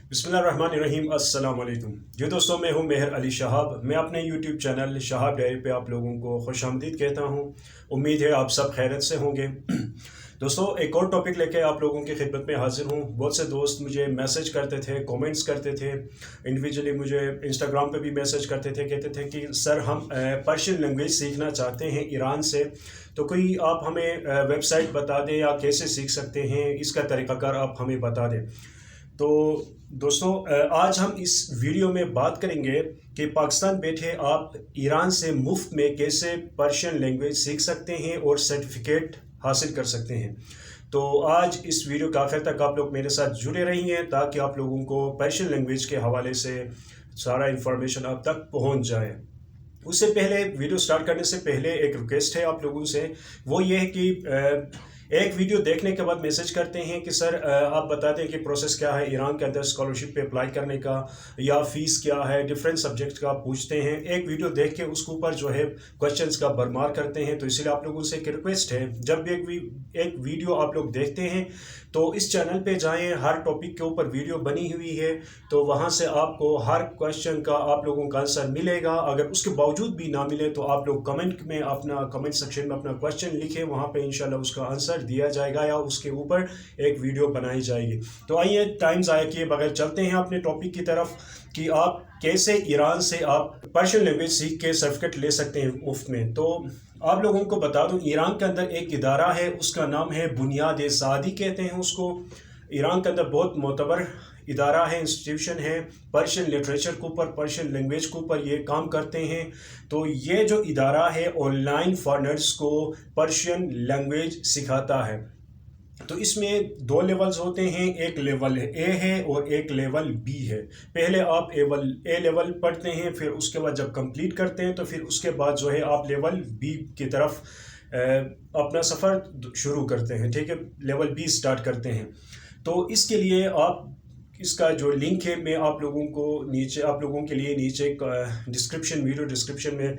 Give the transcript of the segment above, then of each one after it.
बिस्मिल्लाहिर्रहमानिर्रहीम। अस्सलाम वालेकुम जी दोस्तों, मैं हूं मेहर अली शहाब। मैं अपने यूट्यूब चैनल शहाब डायरी पे आप लोगों को खुशामदीद कहता हूं। उम्मीद है आप सब खैरियत से होंगे। दोस्तों, एक और टॉपिक लेके आप लोगों की खिदमत में हाजिर हूं। बहुत से दोस्त मुझे मैसेज करते थे, कमेंट्स करते थे, इंडिविजुअली मुझे इंस्टाग्राम पे भी मैसेज करते थे, कहते थे कि सर हम पर्शियन लैंग्वेज सीखना चाहते हैं ईरान से, तो कोई आप हमें वेबसाइट बता दें या कैसे सीख सकते हैं, इसका तरीक़ाकार आप हमें बता दें। तो दोस्तों, आज हम इस वीडियो में बात करेंगे कि पाकिस्तान बैठे आप ईरान से मुफ्त में कैसे पर्शियन लैंग्वेज सीख सकते हैं और सर्टिफिकेट हासिल कर सकते हैं। तो आज इस वीडियो के आखिर तक आप लोग मेरे साथ जुड़े रहिए ताकि आप लोगों को पर्शियन लैंग्वेज के हवाले से सारा इंफॉर्मेशन आप तक पहुंच जाए। उससे पहले, वीडियो स्टार्ट करने से पहले एक रिक्वेस्ट है आप लोगों से, वो ये है कि एक वीडियो देखने के बाद मैसेज करते हैं कि सर आप बता दें कि प्रोसेस क्या है ईरान के अंदर स्कॉलरशिप पे अप्लाई करने का, या फ़ीस क्या है, डिफरेंट सब्जेक्ट का पूछते हैं। एक वीडियो देख के उसके ऊपर जो है क्वेश्चंस का भरमार करते हैं। तो इसलिए आप लोगों से एक रिक्वेस्ट है, जब भी एक वीडियो आप लोग देखते हैं तो इस चैनल पे जाएं, हर टॉपिक के ऊपर वीडियो बनी हुई है, तो वहाँ से आपको हर क्वेश्चन का आप लोगों का आंसर मिलेगा। अगर उसके बावजूद भी ना मिले तो आप लोग कमेंट सेक्शन में अपना क्वेश्चन लिखें, वहाँ पे इंशाल्लाह उसका आंसर दिया जाएगा या उसके ऊपर एक वीडियो बनाई जाएगी। तो आइए टाइम ज़ाया किए बगैर चलते हैं अपने टॉपिक की तरफ कि आप कैसे ईरान से आप पर्शियन लैंग्वेज सीख के सर्टिफिकेट ले सकते हैं मुफ्त में। तो आप लोगों को बता दूं, ईरान के अंदर एक इदारा है, उसका नाम है बुनियाद सादी कहते हैं उसको। ईरान के अंदर बहुत मोतबर इदारा है, इंस्टीट्यूशन है, पर्शियन लिटरेचर के ऊपर, पर्शियन लैंग्वेज के ऊपर ये काम करते हैं। तो ये जो इदारा है ऑनलाइन फॉरेनर्स को पर्शियन लैंग्वेज सिखाता है। तो इसमें दो लेवल्स होते हैं, एक लेवल ए है और एक लेवल बी है। पहले आप ए लेवल पढ़ते हैं, फिर उसके बाद जब कंप्लीट करते हैं तो फिर उसके बाद जो है आप लेवल बी की तरफ अपना सफ़र शुरू करते हैं। ठीक है, लेवल बी स्टार्ट करते हैं। तो इसके लिए आप इसका जो लिंक है मैं आप लोगों के लिए नीचे वीडियो डिस्क्रिप्शन में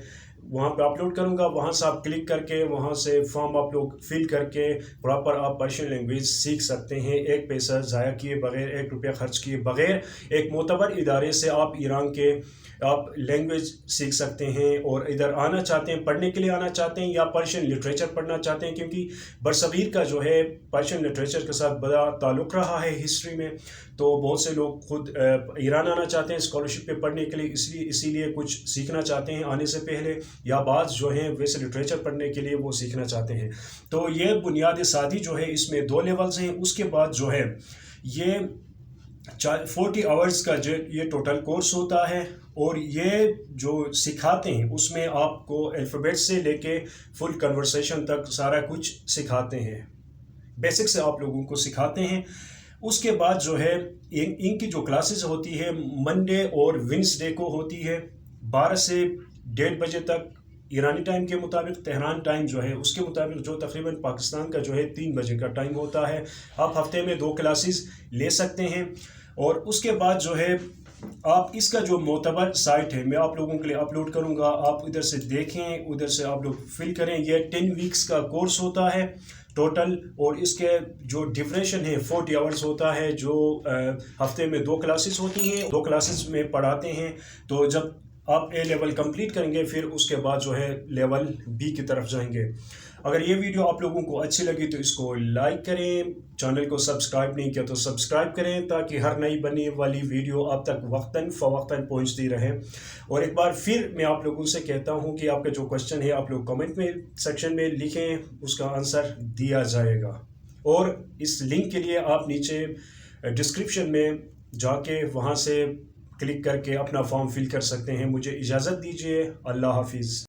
वहाँ पे अपलोड करूँगा। वहाँ से आप क्लिक करके वहाँ से फॉर्म आप लोग फिल करके प्रॉपर आप पर्शियन लैंग्वेज सीख सकते हैं, एक पैसा ज़ाया किए बगैर, एक रुपया खर्च किए बगैर। एक मोतबर इदारे से आप ईरान के आप लैंग्वेज सीख सकते हैं। और इधर आना चाहते हैं, पढ़ने के लिए आना चाहते हैं, या पर्शियन लिटरेचर पढ़ना चाहते हैं, क्योंकि बरसगीर का जो है पर्शियन लिटरेचर के साथ बड़ा ताल्लुक़ रहा है हिस्ट्री में। तो बहुत से लोग खुद ईरान आना चाहते हैं स्कॉलरशिप पे पढ़ने के लिए, इसीलिए कुछ सीखना चाहते हैं आने से पहले, या बाद जो है वैसे लिटरेचर पढ़ने के लिए वो सीखना चाहते हैं। तो ये बुनियाद सादी जो है, इसमें दो लेवल्स हैं। उसके बाद जो है ये 40 आवर्स का जो ये टोटल कोर्स होता है, और ये जो सिखाते हैं उसमें आपको अल्फ़ाबेट से लेके फुल कन्वर्सेशन तक सारा कुछ सिखाते हैं, बेसिक से आप लोगों को सिखाते हैं। उसके बाद जो है इनकी जो क्लासेस होती है मंडे और वेडनेसडे को होती है, 12 से 1:30 बजे तक ईरानी टाइम के मुताबिक। तेहरान टाइम जो है उसके मुताबिक, जो तकरीबन पाकिस्तान का जो है 3 बजे का टाइम होता है। आप हफ्ते में 2 क्लासेस ले सकते हैं। और उसके बाद जो है आप इसका जो मोतबर साइट है मैं आप लोगों के लिए अपलोड करूंगा, आप उधर से देखें, उधर से आप लोग फिल करें। ये 10 वीक्स का कोर्स होता है टोटल, और इसके जो ड्यूरेशन है 40 आवर्स होता है, जो हफ्ते में 2 क्लासेस होती हैं, 2 क्लासेस में पढ़ाते हैं। तो जब आप ए लेवल कंप्लीट करेंगे फिर उसके बाद जो है लेवल बी की तरफ जाएंगे। अगर ये वीडियो आप लोगों को अच्छी लगी तो इसको लाइक करें, चैनल को सब्सक्राइब नहीं किया तो सब्सक्राइब करें, ताकि हर नई बनने वाली वीडियो आप तक वक्तन फ़वक्तन पहुंचती रहे। और एक बार फिर मैं आप लोगों से कहता हूं कि आपका जो क्वेश्चन है आप लोग कमेंट में सेक्शन में लिखें, उसका आंसर दिया जाएगा। और इस लिंक के लिए आप नीचे डिस्क्रिप्शन में जाके वहाँ से क्लिक करके अपना फॉर्म फिल कर सकते हैं। मुझे इजाज़त दीजिए। अल्लाह हाफिज़।